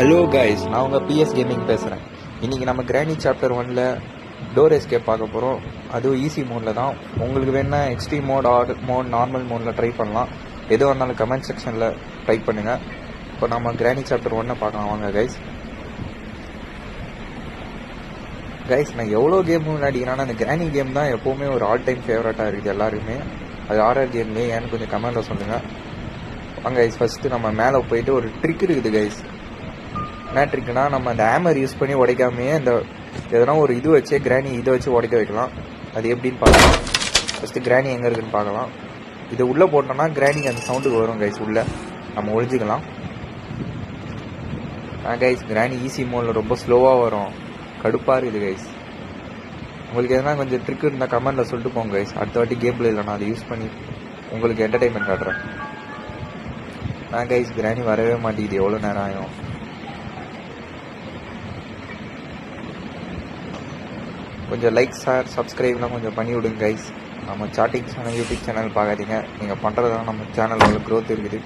Hello guys, நான் உங்கள் PS gaming பேசுகிறேன். இன்றைக்கி நம்ம கிராணி சாப்டர் 1ல் டோர் எஸ்கேப் பார்க்க போகிறோம். அதுவும் ஈஸி மோடில் தான். உங்களுக்கு வேணால் extreme mode, or mode, normal மோடில் ட்ரை பண்ணலாம். எதுவாக இருந்தாலும் கமெண்ட் செக்ஷனில் டைப் பண்ணுங்கள். இப்போ நம்ம கிராணி சாப்டர் 1 பார்க்கலாம் வாங்க கைஸ். நான் எவ்வளோ கேம் விளையாடிக்கிறேன்னா அந்த கிராணி கேம் தான் எப்போவுமே ஒரு ஆல் டைம் ஃபேவரட்டாக இருக்குது எல்லாருமே. அது ஆர்ஆர் கேம்லேயே ஏன்னு கொஞ்சம் கமெண்டில் சொல்லுங்கள். வாங்க கைஸ், ஃபஸ்ட்டு நம்ம மேலே போயிட்டு ஒரு ட்ரிக் இருக்குது கைஸ். என்ன ட்ரிக்னா, நம்ம அந்த ஹேமர் யூஸ் பண்ணி உடைக்காமையே இந்த எதனா ஒரு இது வச்சு கிராணி இதை வச்சு உடைக்க வைக்கலாம். அது எப்படின்னு பார்க்கலாம். ஃபஸ்ட்டு கிராணி எங்கே இருக்குதுன்னு பார்க்கலாம். இதை உள்ளே போட்டோம்னா கிராணிக்கு அந்த சவுண்டுக்கு வரும் கைஸ். உள்ளே நம்ம ஒழிஞ்சிக்கலாம். கைஸ், கிராணி ஈஸி மோடில் ரொம்ப ஸ்லோவாக வரும், கடுப்பாக இருக்குது கைஸ். உங்களுக்கு எதனா கொஞ்சம் ட்ரிக் இருந்தால் கமெண்டில் சொல்லிட்டு போங்க கைஸ். அடுத்த வாட்டி கேம் பிளே இல்லை, நான் அதை யூஸ் பண்ணி உங்களுக்கு என்டர்டைன்மெண்ட் காட்டுறேன். கைஸ், கிராணி வரவே மாட்டேங்குது. எவ்வளோ நேரம் ஆகும். கொஞ்சம் லைக், ஷேர், சப்ஸ்கிரைப்லாம் கொஞ்சம் பண்ணி விடுங்க கைஸ். நம்ம சாட்டிங் சேனல், யூடியூப் சேனல் பார்க்காதீங்க. நீங்கள் பண்ணுறதுலாம் நம்ம சேனல் அவ்வளோ க்ரோத் இருக்குது.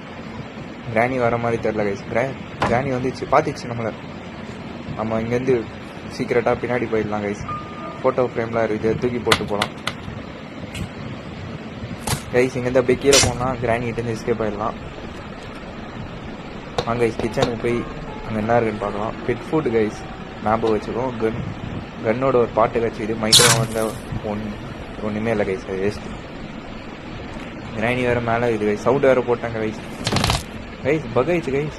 கிராணி வர மாதிரி தெரில கைஸ். கிராணி வந்துச்சு, பார்த்துச்சு நம்மளை. நம்ம இங்கேருந்து சீக்கிரட்டாக பின்னாடி போயிடலாம் கைஸ். ஃபோட்டோ ஃப்ரேம்லாம் இருக்குது, தூக்கி போட்டு போகலாம் கைஸ். இங்கேருந்து அப்படியே கீழே போனால் கிராணிகிட்டேருந்து எஸ்கேப் ஆகிடலாம். வாங்க கைஸ், கிச்சனுக்கு போய் அங்கே என்ன இருக்குன்னு பார்க்கலாம். பெட் ஃபுட் கைஸ், ஞாபகம் வச்சுக்கோம். கன்னோட ஒரு பாட்டு வச்சுது. மைக்ரோவனில் ஒன்றுமே இல்லை கைஸ், அது வேஸ்ட்டு. கிராணி வேறு மேலே இது கைஸ். சவுண்டு வேறு போட்டாங்க கைஸ். பக் ஆயிடுச்சு கைஸ்.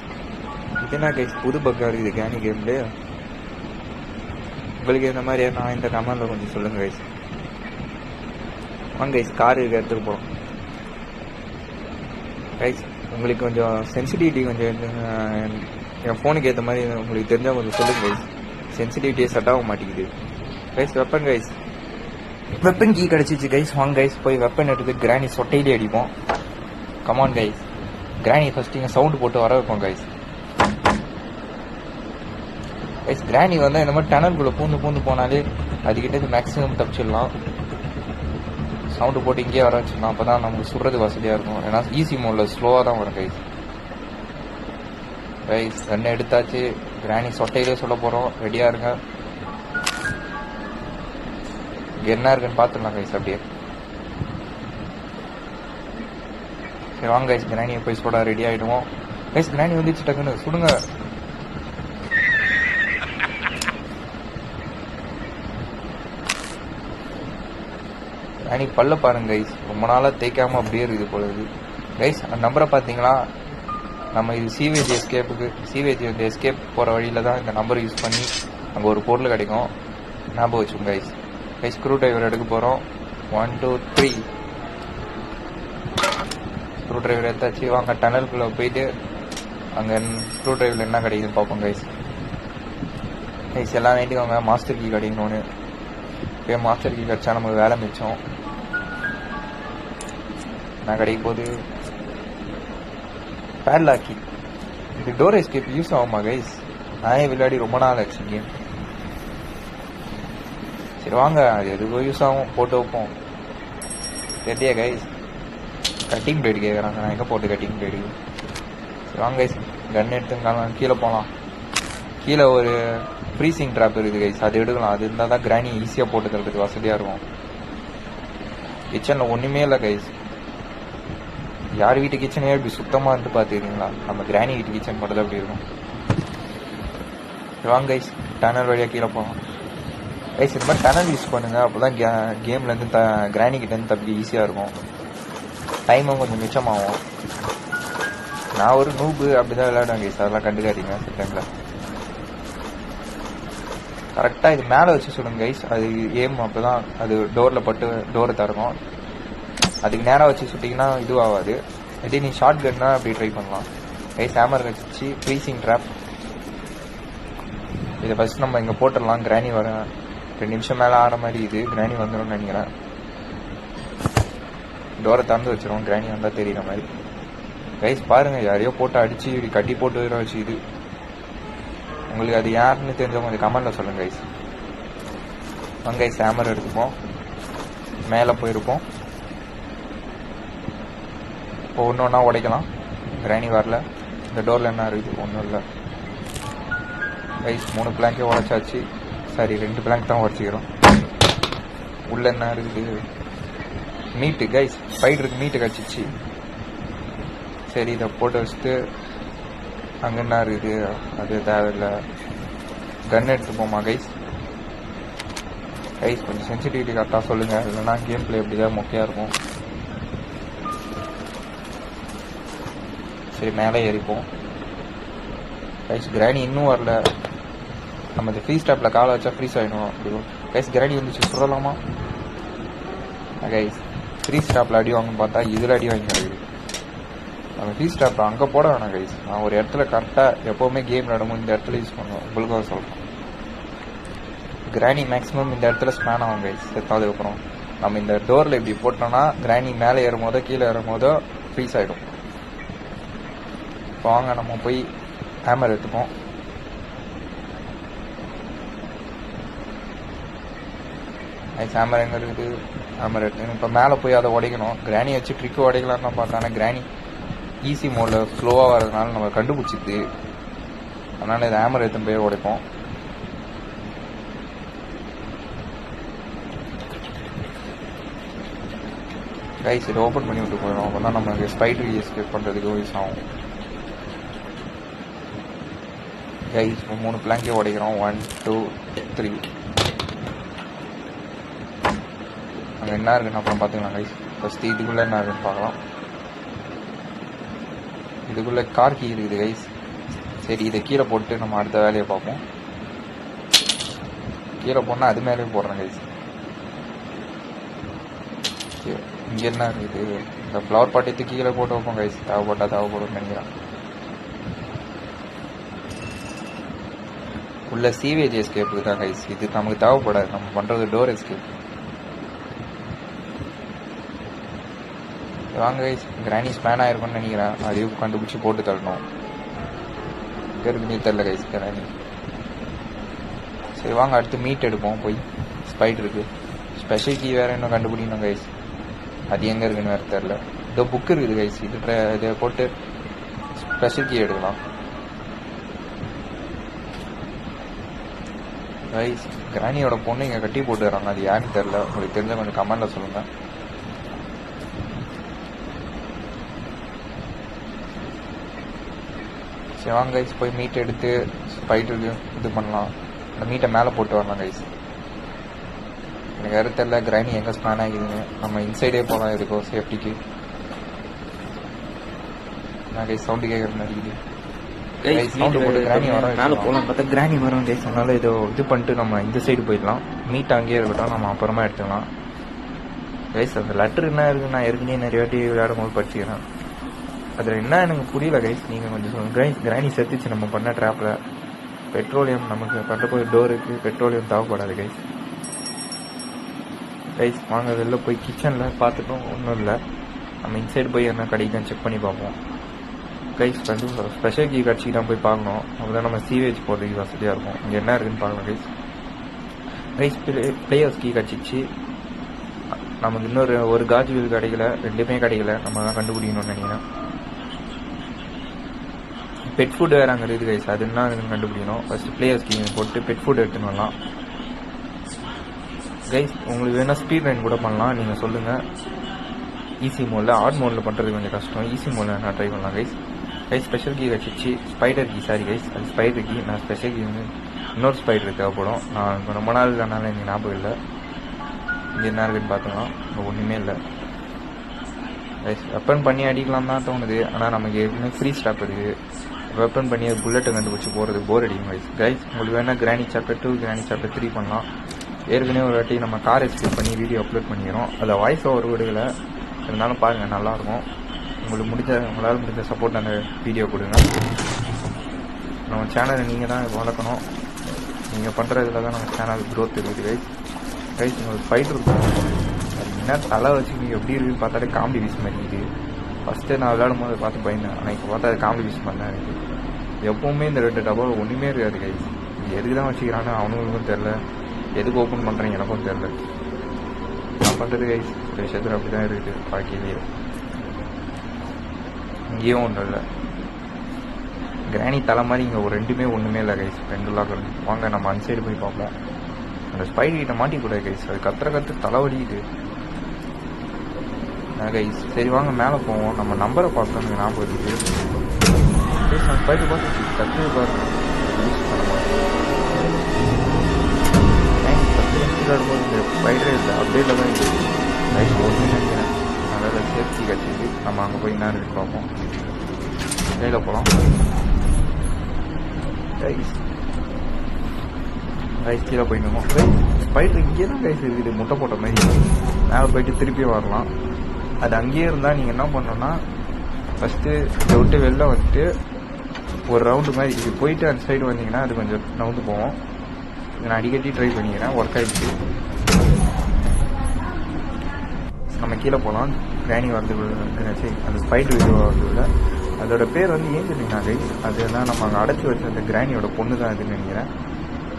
இது என்ன கைஸ், புது பக்காக இருக்குது கிராணி கேம்லேயே. உங்களுக்கு இந்த மாதிரி நான் இந்த கமெண்டில் கொஞ்சம் சொல்லுங்கள் கைஸ். வாங்க கைஸ், கார் இருக்க இடத்துக்கு போகிறோம் கைஸ். உங்களுக்கு கொஞ்சம் சென்சிட்டிவிட்டி கொஞ்சம் என் ஃபோனுக்கு ஏற்ற மாதிரி உங்களுக்கு தெரிஞ்சால் கொஞ்சம் சொல்லுங்கள் கைஸ். சென்சிட்டிவிட்டியே செட் ஆக மாட்டேங்குது கைஸ். வெப்பன் கீ கிடச்சிச்சு கைஸ். வாங்க கைஸ், போய் வெப்பன் எடுத்து கிராணி சொட்டையிலே அடிப்போம். Come on guys. கிராணி ஃபஸ்ட்டு இங்கே சவுண்டு போட்டு வர வைப்போம் கைஸ். கிராணி வந்தால் இந்த மாதிரி டனல்குள்ளே பூந்து போனாலே அதுக்கிட்ட மேக்ஸிமம் தப்பிச்சிடலாம். சவுண்டு போட்டு இங்கேயே வர வச்சிடலாம். அப்போ தான் நமக்கு சுடுறது வசதியாக இருக்கும். ஏன்னா ஈஸி மோடில் ஸ்லோவாக தான் வரும் கைஸ். கண்ணை எடுத்தாச்சு. கிராணி சொட்டையிலே சொல்ல போகிறோம். ரெடியாக இருங்க. இங்கே என்ன இருக்குன்னு பார்த்துடலாம் கைஸ். அப்படியே சரி வாங்க கைஸ், கிராணியை போய் சுட ரெடி ஆகிடுவோம் கைஸ். கிராணி வந்துச்சு, டக்குன்னு சுடுங்க. கிராணி பல்ல பாருங்க கைஸ், ரொம்ப நாளாக தேய்க்காமல் அப்படியே இருக்குது போலது கைஸ். அந்த நம்பரை பார்த்தீங்களா? நம்ம இது சீவேஜ் வந்து எஸ்கேப் போகிற வழியில் தான் இந்த நம்பர் யூஸ் பண்ணி அங்கே ஒரு பொருள் கிடைக்கும். ஞாபகம் வச்சுக்கோங்க கைஸ். ஸ்க்ரூ டிரைவர் எடுக்க போகிறோம். 1 2 3 ஸ்க்ரூ டிரைவர் எடுத்தாச்சு. வாங்க டனலுக்குள்ளே போயிட்டு அங்கே ஸ்க்ரூ டிரைவரில் என்ன கிடைக்குதுன்னு பார்ப்போம் கைஸ். எல்லாம் வேண்டிக்கோங்க. மாஸ்டர் கீ கிடைக்கணும்னு. இப்போ மாஸ்டர் கீ கிடச்சா நமக்கு வேலை மிச்சம். என்ன கிடைக்க போகுது? பேட்லாக்கி. இது டோர் எஸ்கேப் யூஸ் ஆகுமா கைஸ்? நானே விளையாடி ரொம்ப நாள் ஆச்சு கேம். சரி வாங்க, அது எதுக்கோ யூஸ் ஆகும், போட்டு வைப்போம். ரெடியா கைஸ்? கட்டிங் பிளேடு கேட்குறாங்க. நான் எங்கே போட்டு கட்டிங் பிளேடு? சரி வாங்க கைஸ், கன் எடுத்துங்க, கீழே போகலாம். கீழே ஒரு ஃப்ரீசிங் ட்ராப் இருக்குது கைஸ், அது எடுக்கலாம். அது இருந்தால் தான் கிராணி ஈஸியாக போட்டு தரதுக்கு வசதியாக இருக்கும். கிச்சனில் ஒன்றுமே இல்லை கைஸ். யார் வீட்டு கிச்சனே இப்படி சுத்தமாக இருந்து பார்த்துக்கிறீங்களா? நம்ம கிராணி வீட்டு கிச்சன் மட்டும் தான் அப்படி இருக்கும். வாங்க கைஸ், டனல் வழியாக கீழே போகலாம் கைஸ். இந்த மாதிரி டனல் யூஸ் பண்ணுங்கள். அப்போ தான் கேம்லேருந்து கிராணி கிட்டேருந்து தப்பி ஈஸியாக இருக்கும். டைமும் கொஞ்சம் மிச்சமாகும். நான் ஒரு நூபு அப்படி தான் விளையாடுவேன் கைஸ், அதெல்லாம் கண்டுக்காதீங்க. சில டைமில் கரெக்டாக இது மேலே வச்சு சொல்லுங்க கைஸ். அது ஏம் அப்போ தான் அது டோரில் பட்டு டோரை திறக்கும். அதுக்கு நேராக வச்சு சுட்டிங்கன்னா இதுவும் ஆகாது. இதே நீ ஷார்ட் கன்னா அப்படி ட்ரை பண்ணலாம் கைஸ். ஹேமர் வச்சு ஃப்ரீசிங் ட்ராப். இதை ஃபஸ்ட் நம்ம இங்கே போட்டுடலாம். கிராணி வர 2 நிமிஷம் மேலே ஆகிற மாதிரி இது கிராணி வந்துடும் நினைக்கிறேன். டோரை திறந்து வச்சிருவோம், கிராணி வந்தால் தெரியுற மாதிரி கைஸ். பாருங்கள், யாரையோ போட்டு அடித்து இப்படி கட்டி போட்டு வச்சு இது. உங்களுக்கு அது யாருன்னு தெரிஞ்சவங்க கொஞ்சம் கமெண்டில் சொல்லுங்கள் கைஸ். வாங்க கைஸ், ஹேமர் எடுத்துப்போம். மேலே போயிருப்போம். இப்போ ஒன்று ஒன்றா உடைக்கலாம். கிராணி வரல. இந்த டோரில் என்ன இருக்குது? ஒன்றும் இல்லை. கைஸ் 3 பிளாங்கே உடச்சாச்சு. சரி 2 பிளாங்க் தான் உடச்சிக்கிறோம். உள்ள என்ன இருக்குது? மீட்டு கைஸ், ஸ்பைடருக்கு மீட்டு கிடச்சிச்சு. சரி இதை போட்டு வச்சுட்டு அங்கே என்ன இருக்குது? அது தேவையில்லை. கன் எடுத்துப்போமா கைஸ்? கைஸ் கொஞ்சம் சென்சிட்டிவிட்டி கரெக்டாக சொல்லுங்கள், இல்லைன்னா கேம் பிளே எப்படி தான் மொக்கையாக இருக்கும். சரி மேலே ஏறிப்போம். கைஸ் கிராணி இன்னும் வரல. நம்ம இந்த ஃப்ரீ ஸ்டாப்பில் காலை வச்சா ஃப்ரீஸ் ஆகிடும். அப்படி கைஸ் கிராணி வந்துச்சு, சொல்லலாமா கைஸ்? ஃப்ரீ ஸ்டாப்பில் அடி வாங்கன்னு பார்த்தா இதில் அடி வாங்கி கிடைக்குது. நம்ம ஃப்ரீ ஸ்டாப்பில் அங்கே போட வேணாம் கைஸ். நான் ஒரு இடத்துல கரெக்டாக எப்போவுமே கேம் விளையாடும்போது இந்த இடத்துல யூஸ் பண்ணுவோம். உங்களுக்காக சொல்கிறேன். கிராணி மேக்ஸிமம் இந்த இடத்துல ஸ்பேன் ஆகும் கைஸ். செத்தாதுக்கப்புறம் நம்ம இந்த டோரில் இப்படி போட்டோம்னா கிராணி மேலே ஏறும் போதோ கீழே ஏறும் போதோ ஃப்ரீஸ் ஆகிடும். இப்போ வாங்க நம்ம போய் ஹேமர் எடுத்துப்போம். கைஸ் ஹேமர் எங்கே இருக்குது? ஹேமர் எடுத்து இப்போ மேலே போய் அதை உடைக்கணும். கிராணி வச்சு ட்ரிக்கு உடைக்கலான்னு தான் பார்த்தேன். ஆனால் கிராணி ஈஸி மோடில் ஸ்லோவாக வரதுனால நம்ம கண்டுபிடிச்சிது. அதனால் இதை ஹேமர் எடுத்துன்னு போய் உடைப்போம். கைஸ் இதை ஓப்பன் பண்ணி விட்டு போயிடும். அப்போ தான் நமக்கு ஸ்பைடர் எஸ்கேப் பண்ணுறதுக்கு யூஸ் ஆகும். கைஸ் 3 பிளாங்கே உடைக்கிறோம். 1 2 3. அங்கே என்ன இருக்குன்னு அப்புறம் பார்த்துக்கலாம் கைஸ். ஃபஸ்ட்டு இதுக்குள்ளே என்ன இருக்குன்னு பார்க்கலாம். இதுக்குள்ளே கார் கீ இருக்குது கைஸ். சரி இதை கீழே போட்டு நம்ம அடுத்த வேலையை பார்ப்போம். கீழே போனால் அது மேலேயும் போடுறேன் கைஸ். இங்கே என்ன இருக்குது? இந்த ஃப்ளவர் பாட்டி கீழே போட்டு வைப்போம் கைஸ். தேவைப்படும் நினைக்கிறேன். உள்ள சீவேஜ் எஸ்கேப்பு தான் கைஸ். இது நமக்கு தேவைப்படாது. நம்ம பண்ணுறது டோர் எஸ்கேப். வாங்க கைஸ், கிராணி ஸ்பேன் ஆயிருக்கும்னு நினைக்கிறேன். அதையும் கண்டுபிடிச்சி போட்டு தரணும். இங்கே இருக்குன்னே தெரில கைஸ் கிராணி. சரி வாங்க அடுத்து மீட் எடுப்போம் போய். ஸ்பைடருக்கு ஸ்பெஷல் கீ வேறு இன்னும் கண்டுபிடிக்கணும் கைஸ். அது எங்கே இருக்குன்னு வேறு தெரில. இதோ புக் இருக்குது கைஸ். இதை போட்டு ஸ்பெஷல் கீ எடுக்கலாம் கைஸ். கிராணியோட பொண்ணு இங்கே கட்டி போட்டு வராங்க. அது யாருன்னு தெரில. உங்களுக்கு தெரிஞ்ச கொஞ்சம் கமெண்டில் சொல்லுங்கள். சரி வாங்க கைஸ் போய் மீட் எடுத்து ஸ்பைடருக்கு இது பண்ணலாம். அந்த மீட்டை மேலே போட்டு வரலாம் கைஸ். எனக்கு வேறு தெரில கிராணி எங்கே ஸ்பேன் ஆகிதுன்னு. நம்ம இன்சைடே போகலாம் இருக்கோ சேஃப்டிக்கு. நான் கைஸ் சவுண்டு கேட்குற மாதிரி சவுண்டு போட்டு கிராணி வரோம். மேலே போகலாம் பார்த்தா கிராணி வரும் கைஸ். அதனால இது பண்ணிட்டு நம்ம இந்த சைடு போயிடலாம். மீட் அங்கேயே இருக்கட்டும், நம்ம அப்புறமா எடுத்துக்கலாம் கைஸ். அந்த லெட்டர் என்ன இருக்குது? நான் ஏற்கனவே நிறைய வாட்டி விளையாடும் போது படிச்சுக்கிறேன். அதில் என்ன எனக்கு புரியல கைஸ். நீங்கள் கொஞ்சம் சொல்லுங்கள். கிராணி செத்துச்சு நம்ம பண்ண ட்ராப்பில். பெட்ரோலியம் நமக்கு கண்டபோது டோருக்கு பெட்ரோலியம் தேவைப்படாது கைஸ். கைஸ் வாங்க வெளில போய் கிச்சனில் பார்த்துட்டோம், ஒன்றும் இல்லை. நம்ம இன்சைடு போய் என்ன கிடைக்குதுன்னு செக் பண்ணி பார்ப்போம் கைஸ். ஸ்பெஷல் கீ கிடச்சி தான் போய் பார்க்கணும். அப்போ தான் நம்ம சீவேஜ் போடுறதுக்கு வசதியாக இருக்கும். இங்கே என்ன இருக்குதுன்னு பார்க்கலாம் கைஸ். கைஸ் பிளேயர்ஸ் கீ கிடச்சிச்சு. நமக்கு இன்னொரு ஒரு காஜ் வீல் கிடைக்கல, 2மே கிடைக்கல. நம்ம தான் கண்டுபிடிக்கணும்னு நினைக்கிறேன். பெட் ஃபுட் வேறு அங்கே இருக்குது கைஸ். அது என்ன கண்டுபிடிக்கணும். ஃபஸ்ட்டு பிளேயர்ஸ் கீ போட்டு பெட் ஃபுட் எடுத்துன்னு வரலாம் கைஸ். உங்களுக்கு வேணால் ஸ்பீட் ரைன் கூட பண்ணலாம், நீங்கள் சொல்லுங்கள். ஈஸி மோடில், ஹார்ட் மோடில் பண்ணுறது கொஞ்சம் கஷ்டம். ஈஸி மோடில் நான் ட்ரை பண்ணலாம் கைஸ். ஸ்பெஷல் கீ வச்சிச்சு. ஸ்பைடர் கீ சாரி கைஸ், அது ஸ்பைடர் கீ. நான் ஸ்பெஷல் கீ வந்து இன்னொரு ஸ்பைடர் தேவைப்படும். நான் இப்போ ரொம்ப நாள் அதனால எனக்கு ஞாபகம் இல்லை. இங்கே என்ன இருக்குன்னு பார்த்துக்கலாம். இப்போ ஒன்றுமே இல்லை கைஸ். வெப்பன் பண்ணி அடிக்கலாம் தான் தோணுது. ஆனால் நமக்கு ஏற்கனவே ஃப்ரீ ஸ்டாப் இருக்குது. வெப்பன் பண்ணி அது புல்லட்டை கண்டுபிடிச்சி போகிறது போர் அடிக்கும் கைஸ். கைஸ் உங்களுக்கு வேணால் கிராணி சாப்டர் 2 கிராணி சாப்டர் 3 பண்ணலாம். ஏற்கனவே ஒரு வாட்டி நம்ம கார் எஸ்கேப் பண்ணி வீடியோ அப்லோட் பண்ணிக்கிறோம். அதில் வாய்ஸ் ஓவர் வீடுகளை இருந்தாலும் பாருங்கள், நல்லாயிருக்கும். உங்களால் முடிஞ்ச சப்போர்ட் அந்த வீடியோ கொடுங்க. நம்ம சேனலை நீங்கள் தான் வளர்க்கணும். நீங்கள் பண்ணுறதுல தான் நம்ம சேனல் க்ரோத் இருக்குது கைஸ். கைஸ் உங்களுக்கு ஃபைட் இருக்கும். அது என்ன தலை வச்சு நீங்கள் எப்படி இருக்குன்னு பார்த்தாலே காமெடி பீஸ் மாதிரி இருக்குது. ஃபஸ்ட்டு நான் விளையாடும் போது பார்த்து பயந்தேன். ஆனால் இப்போ பார்த்தா அது காமெடி பீஸ் பண்ணேன் எனக்கு. எப்போவுமே இந்த 2 டப்பாவில் ஒன்றுமே இருக்காது கைஸ். இது எதுக்கு தான் வச்சுக்கிறான்னு அவனுங்களுக்கும் தெரில, எதுக்கு ஓப்பன் பண்ணுறேன் எனக்கும் தெரில. நான் பண்ணுறது கைஸ் ஒரு விஷயத்தில் அப்படி தான் இருக்குது வாழ்க்கையிலேயே. இங்கேயும் ஒன்றும் இல்லை. கிராணி தலை மாதிரி இங்கே ஒரு ரெண்டுமே ஒன்றுமே இல்லை கைஸ். 2 லாக்கர். வாங்க நம்ம அந்த சைடு போய் பார்ப்போம். அந்த ஸ்பைடர் கிட்ட மாட்டிக்கூடாது கைஸ். அது கத்து தலைவலிக்குது கைஸ். சரி வாங்க மேலே போவோம். நம்ம நம்பரை பார்த்தோம் எனக்கு ஞாபகம் இருக்குது. நான் ஸ்பைடர் பார்த்து கத்து பார்த்து யூஸ் பண்ண மாட்டேன். 10 நிமிஷம் ஆடும்போது இந்த ஸ்பைடரே இல்லை, அப்டேட்டில் தான் இருக்குது கைஸ். ஒன்று நினைக்கிறேன். அதனால் சேஃப்டி கட்டிட்டு நம்ம அங்கே போய் என்ன இருக்குன்னு பார்ப்போம். கையில் போகலாம் கைஸ். கீழே போயிடணும். ஸ்பைடர் இங்கே தான் கைஸ் இருக்குது, முட்டை போட்ட மாதிரி. மேலே போயிட்டு திருப்பி வரலாம். அது அங்கேயே இருந்தால் நீங்கள் என்ன பண்ணணும்னா ஃபஸ்ட்டு இதை விட்டு வெளில வந்துட்டு ஒரு ரவுண்டு மாதிரி இது போயிட்டு அந்த சைடு வந்தீங்கன்னா அது கொஞ்சம் நவுந்து போவோம். நான் அடிக்கடி ட்ரை பண்ணிக்கிறேன், ஒர்க் ஆகிடுச்சு. நம்ம கீழே போகலாம். கிராணி வரதுக்குள்ள சரி அந்த ஸ்பைடர் இது வரதுக்குள்ள அதோட பேர் வந்து ஏஞ்சலினா கைஸ். அதுதான் நம்ம அங்கே அடைச்சி வச்ச அந்த கிராணியோட பொண்ணு தான் இதுன்னு நினைக்கிறேன்.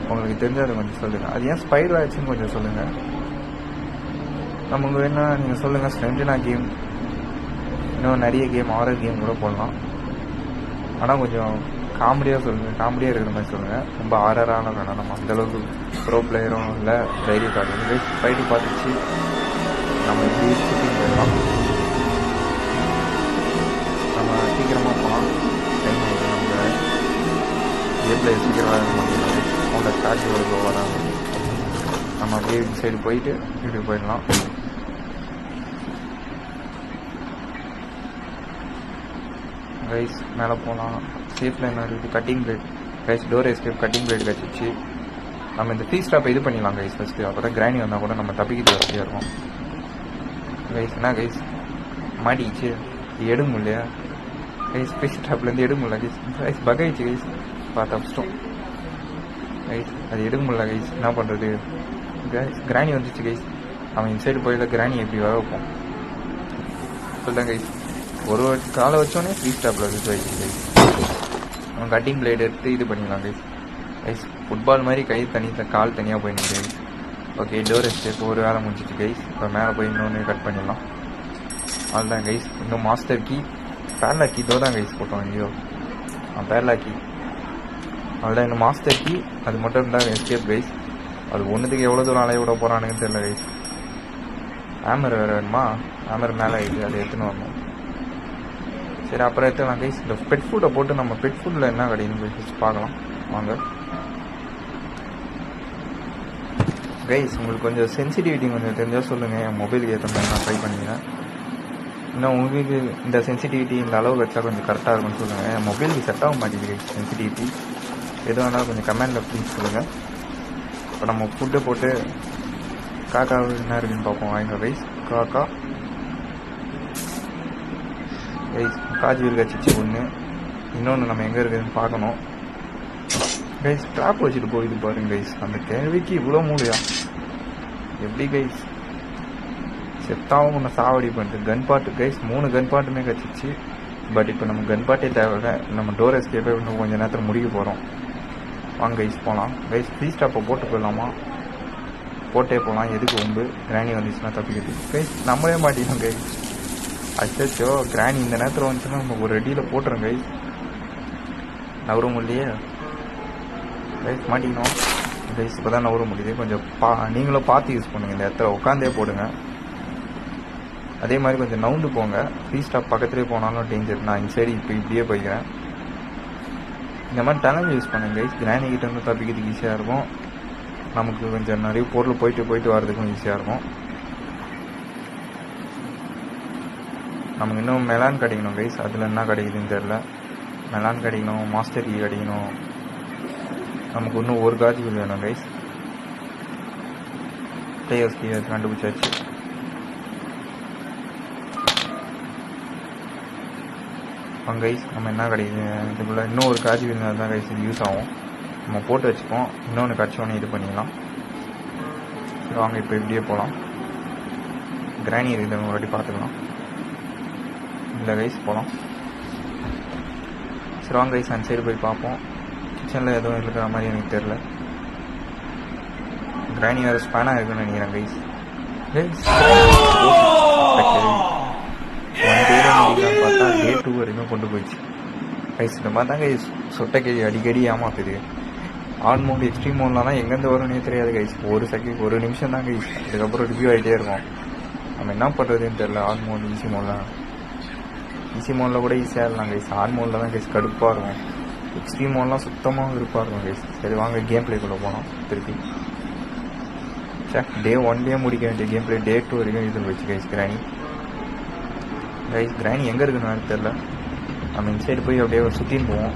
உங்களுக்கு தெரிஞ்சு அதை கொஞ்சம் சொல்லுங்கள். அது ஏன் ஸ்பைடர் ஆச்சுன்னு கொஞ்சம் சொல்லுங்கள். நமக்கு வேணா நீங்கள் சொல்லுங்கள். ஸ்லெண்டனா கேம், இன்னும் நிறைய கேம், ஹாரர் கேம் கூட போடலாம். ஆனால் கொஞ்சம் காமெடியாக சொல்லுங்கள், காமெடியாக இருக்கிற மாதிரி சொல்லுங்கள். ரொம்ப ஹாரரான வேணாம். நம்ம அந்தளவுக்கு ப்ரோ பிளேயரும் இல்லை, தைரிய காட்டுறது. ஸ்பைடர் பார்த்துச்சு நம்ம இப்படி ஷூட்டிங் போயிடலாம். நம்ம சீக்கிரமாக போகலாம். டைம் ஆகுது. நம்ம கேமில் சீக்கிரமாக முடியாது. அவங்க ஸ்டார்ட் வராங்க. நம்ம அப்படியே இந்த சைடு போயிட்டு இப்படி போயிடலாம். ரைஸ் மேலே போகலாம். சேஃப் லைன் இருக்குது. Cutting blade rice, door escape cutting blade கழிச்சு நம்ம இந்த ஃப்ரீ ஸ்டாப்பை இது பண்ணிடலாம் கைஸ் ஃபஸ்ட்டு. அப்போ தான் கிராணி வந்தால் கூட நம்ம தப்பிக்கிட்டு வசதியாக இருக்கும் கைஸ். என்ன கைஸ் மாட்டிக்கிச்சு, எடுங்க இல்லையா கைஸ்? ஃப்ரீ ஸ்டாப்லேருந்து எடுங்க முடியல கைஸ். கைஸ் பகாயிடுச்சு கைஸ். தப்பிச்சிட்டோம் கைஸ். அது எடுக்க முடியல கைஸ். என்ன பண்ணுறது கைஸ்? கிராணி வந்துச்சு கைஸ். அவன் இந்த சைடு போயில கிராணி எப்படி வர வைப்போம் சொல்லிட்டேன் கைஸ். ஒரு காலை வச்சோடனே ஃப்ரீ ஸ்டாப்பில் வச்சு வச்சு கைஸ். அவன் கட்டிங் பிளேட் எடுத்து இது பண்ணிடலாம் கைஸ். கைஸ் ஃபுட்பால் மாதிரி கை கால் தனியாக போயிடுச்சு கைஸ். ஓகே, டோர் எஸ்கேப் ஒரு வேலை முடிஞ்சிச்சு கைஸ். இப்போ மேலே போய் இன்னொன்று கட் பண்ணிடலாம். அதுதான் கைஸ். இன்னும் மாஸ்டர் கீ, பேர்லாக் கீ தான் கைஸ் போட்டோம். ஐயோ பேர்லாக் கீ அதுதான். இன்னும் மாஸ்டர் கீ அது மட்டும் இருந்தால் எஸ்கேப் கைஸ். அது ஒன்றுத்துக்கு எவ்வளோ தூரம் அலைய விட போகிறானுன்னு தெரியல கைஸ். ஹேமர் வேறு வேணுமா? ஹேமர் மேலே ஆகிடுது, அதை எடுத்துன்னு வரணும். சரி அப்புறம் எடுத்துக்கலாம் கைஸ். இந்த பெட் ஃபுட்டை போட்டு நம்ம பெட் ஃபுட்டில் என்ன கிடைக்குன்னு போய் பார்க்கலாம் வாங்க கைஸ். உங்களுக்கு கொஞ்சம் சென்சிட்டிவிட்டி கொஞ்சம் தெரிஞ்சால் சொல்லுங்கள். என் மொபைலுக்கு ஏற்ற மாதிரி நான் ட்ரை பண்ணிக்கிறேன். இன்னும் உங்களுக்கு இந்த சென்சிட்டிவிட்டி இந்த அளவு வச்சா கொஞ்சம் கரெக்டாக இருக்கும்னு சொல்லுங்கள். என் மொபைலுக்கு செட் ஆக மாட்டேங்குது கைஸ் சென்சிட்டிவிட்டி. எது வேணாலும் கொஞ்சம் கமெண்டில் ப்ளீஸ் சொல்லுங்கள். இப்போ நம்ம ஃபுட்டை போட்டு காக்கா என்ன இருக்குன்னு பார்ப்போம் வாங்க கைஸ். காக்கா கைஸ் காஜி வீல் கச்சிச்சு ஒன்று. இன்னொன்று நம்ம எங்கே இருக்குதுன்னு பார்க்கணும் கைஸ். ட்ராப் வச்சுட்டு போயிது பாருங்க கைஸ். அந்த கேள்விக்கு இவ்வளோ மூலையா எப்படி கைஸ்? செத்தாவும் ஒன்று சாவடி பண்ணிட்டு கன் பாட்டு கைஸ். 3 கன் பாட்டுமே கச்சிச்சு. பட் இப்போ நம்ம கன் பாட்டே தேவையில்லை. நம்ம டோர் எஸ்கேப்பே இன்னும் கொஞ்சம் நேரத்தில் முடிக்க போகிறோம். வாங்க கைஸ் போகலாம் கைஸ். ஃப்ரீ ஸ்டாப்பை போட்டு போயிடலாமா? போட்டே போகலாம். எதுக்கு உண்டு? கிராணி வந்துச்சுன்னா தப்பிக்கிட்டு கைஸ். நம்மளே மாட்டிக்கலாம் கைஸ். அச்சோ கிராணி இந்த நேரத்தில் வந்துச்சுன்னா நம்ம ஒரு ரெடியில் போட்டுறோம் கைஸ். நவரும் இல்லையே கைஸ், மாட்டிக்கணும் கைஸ். இப்போ தான் நவர முடியுது. கொஞ்சம் நீங்களும் பார்த்து யூஸ் பண்ணுங்கள். இந்த இடத்துல உட்காந்தே போடுங்க. அதே மாதிரி கொஞ்சம் நவுந்து போங்க. ஃப்ரீ ஸ்டாப் பக்கத்துலேயே போனாலும் டேஞ்சர். நான் இந்த சைடு இப்போ இப்படியே போய்க்கிறேன். இந்த மாதிரி டனல் யூஸ் பண்ணுங்க கைஸ். கிராணி கிட்ட இருந்து தப்பிக்கிறதுக்கு ஈஸியாக இருக்கும். நமக்கு கொஞ்சம் நிறைய பொருள் போயிட்டு வர்றதுக்கும் ஈஸியாக இருக்கும். நமக்கு இன்னும் மெலான் கிடைக்கணும் கைஸ். அதில் என்ன கிடைக்குதுன்னு தெரில. மெலான் கிடைக்கணும், மாஸ்டர் கீ கிடைக்கணும். நமக்கு இன்னும் ஒரு காஜி வேணும் கைஸ். பிளேயர்ஸ் கீ கண்டுபிடிச்சாச்சு. கைஸ் நம்ம என்ன கிடைக்குது இதுக்குள்ள இன்னும் ஒரு காஜி இருந்தால் தான் கைஸ் இது யூஸ் ஆகும். நம்ம போட்டு வச்சுப்போம். இன்னொன்று கடிச்சோன்னே இது பண்ணிடலாம். சரி வாங்க இப்போ இப்படியே போகலாம். கிராணி இருக்குது ஒரு வாட்டி பார்த்துக்கலாம். இல்லை கைஸ் போகலாம். சரி வாங்க கைஸ் அந்த சைடு போய் பார்ப்போம். கிச்சனில் எதுவும் இருக்கிற மாதிரி எனக்கு தெரில. கிராணி வேறு ஸ்பேனாக இருக்குன்னு நினைக்கிறேன் கைஸ். ஒன் டேல முடியலான்னு பார்த்தா டே 2 வரைக்கும் கொண்டு போயிடுச்சு. கைஸ் இந்த மாதிரி தான் கைஸ் சொட்ட கேள்வி அடிக்கடி ஏமாத்துது. ஆன் மோட் எக்ஸ்ட்ரீம் மோட்லாம் எங்கேருந்து வரும்னே தெரியாது கைஸ். ஒரு நிமிஷம் தான் கைஸ், அதுக்கப்புறம் ரிவ்யூ ஆகிட்டே இருக்கும். நம்ம என்ன பண்ணுறதுன்னு தெரில. ஆன் மோட் ஈஸி மோடில் கூட ஈஸியாக இருக்கலாம் கைஸ். ஆன் மோடில் தான் கைஸ் கடுப்பாக இருக்கும். எக்ஸ்ட்ரீம் மோட்லாம் சுத்தமாக விருப்பாக இருக்கும் கைஸ். சரி வாங்க கேம் பிளேக்குள்ளே போனோம் திருப்பி. டே 1 டே முடிக்க வேண்டிய கேம் பிளே டே 2 வரைக்கும் இது வச்சு கைஸ். கிராணி எங்கே இருக்குன்னு தெரில. நம்ம இன்சைடு போய் அப்படியே சுற்றின்னு போவோம்.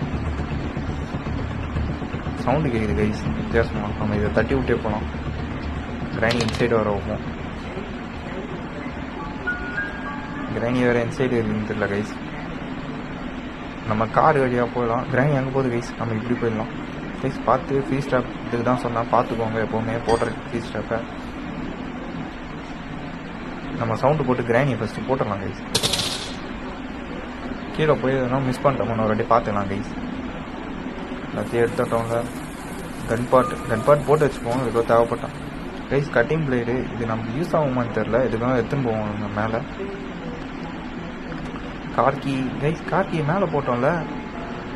சவுண்டு கேட்குது கைஸ் வித்தியாசமாக. நம்ம இதை தட்டி விட்டே போகலாம். கிராணி இன்சைடு வர வைப்போம். கிராணி வேறு இன்சைடு இருக்குன்னு தெரியல கைஸ். நம்ம கார் வழியாக போகலாம். கிராணி எங்கே போகுது கைஸ்? நம்ம இப்படி போயிடலாம் கைஸ். பார்த்து ஃப்ரீ ஸ்டாப் இதுக்கு தான் சொன்னால் பார்த்துக்கோங்க எப்போவுமே போடுற ஃப்ரீ ஸ்டாப்பை. நம்ம சவுண்டு போட்டு கிராணியை ஃபஸ்ட்டு போட்டுடலாம் கைஸ். கீழே போய் எதுனா மிஸ் பண்ணிட்டோம் ஒரு வாட்டி பார்த்துக்கலாம் கைஸ். எல்லாத்தையும் எடுத்துட்டோம்ல. கன் பார்ட் போட்டு வச்சுப்போம் இதுக்கு தேவைப்பட்டோம் கைஸ். கட்டிங் பிளேடு இது நமக்கு யூஸ் ஆகுமான்னு தெரில. இதுக்காக எடுத்துன்னு போவோம் நம்ம மேலே. கார்கி கைஸ், கார்கி மேலே போட்டோம்ல,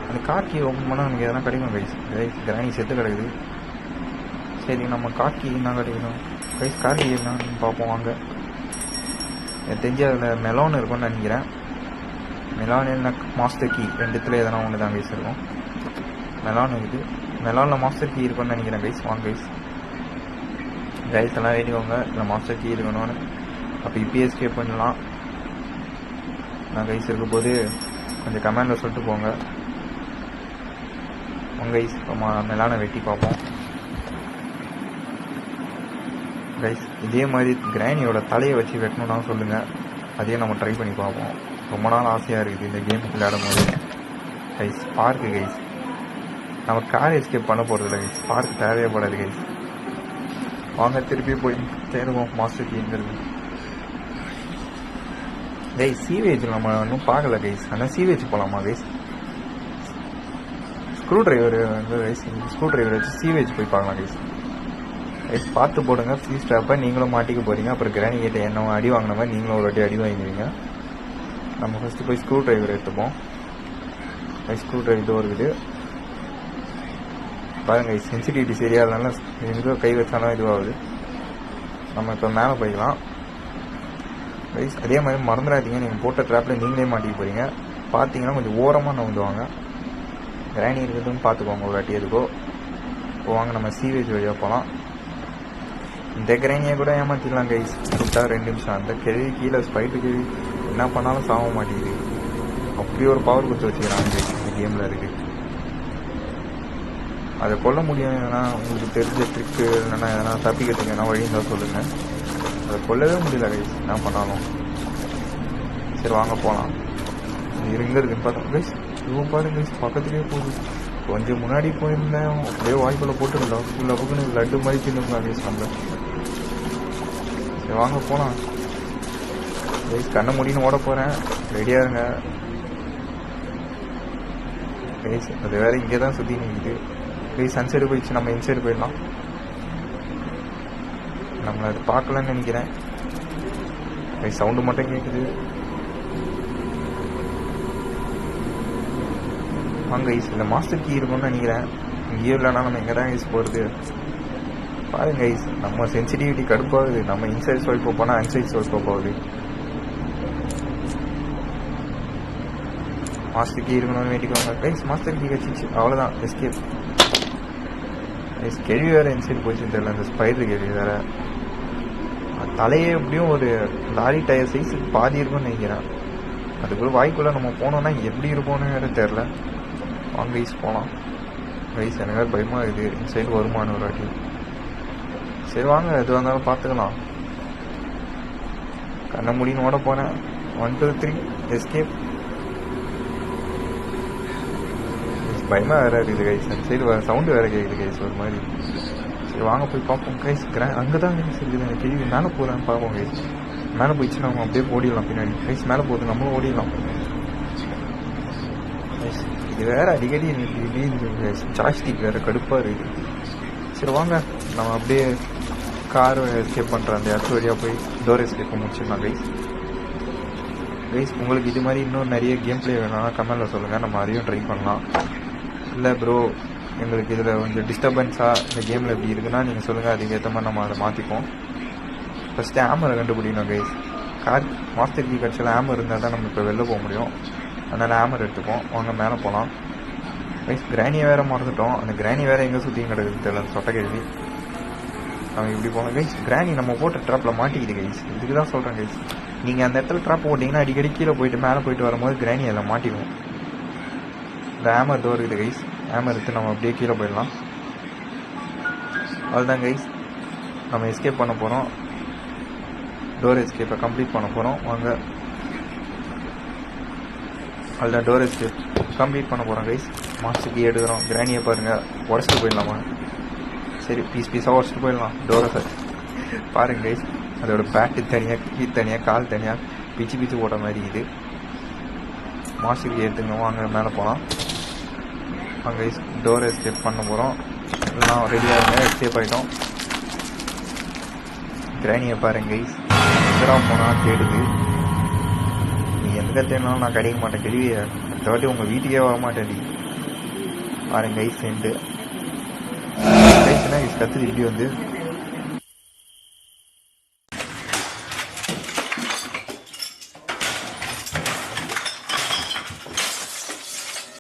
அந்த கார்கி ஓப்பன் பண்ணால் நமக்கு எதனா கிடைக்கும் கைஸ். கிராணி செத்து கிடக்குது. சரி நம்ம கார்கி என்ன கிடைக்கணும் கைஸ்? கார்கி என்னன்னு பார்ப்போம் வாங்க. எனக்கு தெரிஞ்சு அதில் மெலான் இருக்கும்னு நினைக்கிறேன். மெலான் என்ன மாஸ்டர் கீ ரெண்டுத்துல எதனா ஒன்று தான் கைஸ் இருக்கும். மெலான் இருக்குது. மெலானில் மாஸ்டர் கீ இருக்கும்னு நினைக்கிறேன் கைஸ். வாங்க கைஸ் எல்லாம் வேண்டிக்கோங்க இல்லை மாஸ்டர் கீ இருக்கணும்னு. அப்போ இப்பயே எஸ்கேப் பண்ணலாம். நான் கைஸ் இருக்கும்போது கொஞ்சம் கமெண்டில் சொல்லிட்டு போங்க. உங்கள் கைஸ் மெலானை வெட்டி பார்ப்போம் கைஸ். இதே மாதிரி கிராணியோட தலையை வச்சு வெட்டணும்னா சொல்லுங்கள். அதையே நம்ம ட்ரை பண்ணி பார்ப்போம். ரொம்ப நாள் ஆசையாக இருக்குது இந்த கேம் விளையாடும் போது கைஸ். பார்க்கு கைஸ் நம்ம கார் எஸ்கேப் பண்ண போகிறது இல்லை கைஸ். Park தேவையப்படாது guys. வாங்க திருப்பி போய் தேடுவோம் மாஸ்டர் கீங்கிறது கைஸ். சீவேஜ் நம்ம இன்னும் பார்க்கல கைஸ். ஆனால் சீவேஜ் போகலாமா கைஸ்? ஸ்க்ரூ டிரைவர் வந்து கைஸ், ஸ்க்ரூ டிரைவர் வச்சு சீவேஜ் போய் பார்க்கலாம் கைஸ். கைஸ் பார்த்து போடுங்க ஃப்ரீ ஸ்டாப்பை. நீங்களும் மாட்டிக்க போகிறீங்க. அப்புறம் கிராணி கிட்ட என்ன அடி வாங்கின மாதிரி நீங்களும் ஒரு வாட்டி அடி வாங்கிடுவீங்க. நம்ம ஃபஸ்ட்டு போய் ஸ்க்ரூ டிரைவர் எடுத்துப்போம் கைஸ். ஸ்க்ரூ டிரைவர் இதோ இருக்குது பாருங்க கைஸ். சென்சிட்டிவிட்டி சரியாக இருந்தாலும் எங்கேயோ கை வச்சாலும் இதுவாகுது. நம்ம இப்போ மேலே போய்க்கலாம் கைஸ். அதே மாதிரி மறந்துடாதீங்க, நீங்கள் போட்ட ட்ராப்பில் நீங்களே மாட்டிக்க போகிறீங்க. பார்த்தீங்கன்னா கொஞ்சம் ஓரமாக நவுந்துவாங்க. கிராணி இருக்குதுன்னு பார்த்துக்கோங்க ஒரு வாட்டி எதுக்கோ. இப்போ வாங்க நம்ம சீவேஜ் வழியாக போகலாம். இந்த கிராணியை கூட ஏமாற்றிக்கலாம் கைஸ். விட்டா 2 நிமிஷம். அந்த கேள்வி கீழே ஸ்பைட்டு கேள்வி என்ன பண்ணாலும் சாக மாட்டேங்குது. அப்படி ஒரு பவர் கொடுத்து வச்சுக்கிறாங்க கைஸ் இந்த கேமில் இருக்குது. அதை கொல்ல முடியும். ஏன்னா உங்களுக்கு தெரிஞ்ச ட்ரிக்கு இல்லைன்னா எதனா தப்பிக்கிறதுக்கு என்ன வழி இருந்தால் சொல்லுங்கள். அதை கொல்லவே முடியல கைஸ் என்ன பண்ணாலும். சரி வாங்க போகலாம். எங்கே இருக்குன்னு பார்த்தோம் கைஸ். இவன் பாருங்க கைஸ் பக்கத்துலேயே போகுது. கொஞ்சம் முன்னாடி போயிருந்தேன் அப்படியே வாய்க்குள்ளே போட்டு லப்புக்குன்னு லட்டு மாதிரி தின்னுக்கலாம் கைஸ் நம்மள. சரி வாங்க போகலாம் கைஸ். கண்ணை முடின்னு ஓட போகிறேன். ரெடியாக இருங்க கைஸ். அது வேறு இங்கே தான் சுற்றி நிற்கிது கைஸ். சன்சைடு போயிடுச்சு. நம்ம இன்சைடு போயிடலாம். நம்மளை அது பார்க்கலன்னு நினைக்கிறேன் கைஸ். சவுண்டு மட்டும் கேட்குது. வாங்க கைஸ். இல்லை மாஸ்டர் கீ இருக்கும்னு நினைக்கிறேன். இங்கேயும் இல்லைனா நம்ம எங்கே தான் கைஸ் போகிறது? பாருங்க கைஸ் நம்ம சென்சிட்டிவிட்டி கடுப்பாகுது. நம்ம இன்சைட் ஸ்வைப் போனால் அன்சைட் ஸ்வைப் போகுது. மாஸ்டர் கீ இருக்கணும்னு வேண்டிக்குவாங்க கைஸ். மாஸ்டர் கீ கட்சிச்சு அவ்வளோதான். Escape guys. கேள்வி வேறு இன்சைட் போயிடுச்சுன்னு தெரியல. இந்த ஸ்பைடர் கேள்வி வேறு. தலையே எப்படியும் ஒரு லாரி டயர் சைஸுக்கு பாதி இருக்கும்னு நினைக்கிறேன். அதுக்குள்ள வாய்க்குள்ளே நம்ம போனோம்னா எப்படி இருப்போம்னு வேறு தெரில. வாங்க கைஸ் போகலாம் கைஸ். எனக்கு வேறு பயமாக இருக்குது இன்சைடு வருமானு ஒரு வாட்டி. சரி வாங்க எதுவாக இருந்தாலும் பார்த்துக்கலாம். கண்ணை முடின்னு ஓட போனேன். 1 2 3 எஸ்கேப். பயமாக வேறு இருக்குது கைஸ். அந்த சைடு வேறு சவுண்டு வேறு கேட்குது கைஸ் ஒரு மாதிரி. சரி வாங்க போய் பார்ப்போம் கைஸ். அங்கே தான் கைஸ் இருக்குது எனக்கு கேள்வி. மேலே போகிறேன்னு பார்ப்போம் கைஸ். மேலே போயிடுச்சு நம்ம அப்படியே ஓடிடலாம் பின்னாடி கைஸ். மேலே போகுது நம்மளும் ஓடிடலாம் கைஸ். இது வேறு அடிக்கடி எனக்கு ஜாஸ்டிக் வேறு கடுப்பாக இருக்குது. சரி வாங்க நம்ம அப்படியே கார் எஸ்கேப் பண்ணுற அந்த இடத்து வழியாக போய் டோர் எஸ்கேப்பை முடிச்சிடலாம் கைஸ். கைஸ் உங்களுக்கு இது மாதிரி இன்னும் நிறைய கேம் ப்ளே வேணும்னா கமெண்டில் சொல்லுங்கள், நம்ம அதையும் ட்ரை பண்ணலாம். இல்லை ப்ரோ எங்களுக்கு இதில் கொஞ்சம் டிஸ்டர்பன்ஸாக இந்த கேமில் எப்படி இருக்குன்னா நீங்கள் சொல்லுங்கள், அதுக்கேற்ற மாதிரி நம்ம அதை மாற்றிப்போம். ஃபஸ்ட்டு ஆமரை கண்டுபிடிக்கணும் கைஸ். மாஸ்டர் கீ கட்சியில் ஆமர் இருந்தால் தான் நம்ம இப்போ வெளில போக முடியும். அதனால் ஆமர் எடுத்துப்போம். வாங்க மேலே போகலாம். கைஸ் கிராணியை வேறு மறந்துட்டோம். அந்த கிராணி வேறு எங்கே சுற்றியும் கிடக்குது தெரியல, அந்த சொட்ட கேள்வி. நம்ம இப்படி போகலாம் கைஸ். கிராணி நம்ம போட்ட ட்ராப்பில் மாட்டிக்குது கைஸ். இதுக்கு தான் சொல்கிறேன் கைஸ், நீங்கள் அந்த இடத்துல ட்ராப் போட்டிங்கன்னா அடிக்கடி கீழே போயிட்டு மேலே போயிட்டு வரும்போது கிராணி அதில் மாட்டிடும். இந்த ஆமர் டோர் இருக்குது கைஸ். ஆமர் எடுத்து நம்ம அப்படியே கீழே போயிடலாம். அதுதான் கைஸ், நம்ம எஸ்கேப் பண்ண போகிறோம். டோர் எஸ்கேப்பை கம்ப்ளீட் பண்ண போகிறோம். வாங்க, அதுதான் டோர் எஸ்கேப் கம்ப்ளீட் பண்ண போகிறோம் கைஸ். மாஸ்டர் கீ எடுக்கிறோம். கிராணியை பாருங்கள், உடச்சிட்டு போயிடலாமா? சரி, பீஸாக உடச்சிட்டு போயிடலாம் டோரை. சார் பாருங்கள் கைஸ், அதோட பேட்டு தனியாக, கீ தனியாக, கால் தனியாக பிச்சு போட்ட மாதிரி இது. மாஸ்டர் கீ எடுத்துங்க. வாங்க மேலே போகலாம். வாங்க கைஸ், டோர் எஸ்கேப் பண்ண போகிறோம். எல்லாம் ரெடியாக இருங்க. எஸ்கேப் ஆகிட்டோம். கிராணியை பாருங்க கைஸ், எங்கடா போனால் தேடுது. நீ எங்கே தேடினாலும் நான் கிடைக்க மாட்டேன் கேள்வி. அடுத்த வாட்டி உங்கள் வீட்டுக்கே வர மாட்டேன். பாருங்க கைஸ், சென்ட்டு கைஸ் என்ன கைஸ் கற்றுது இப்படி வந்து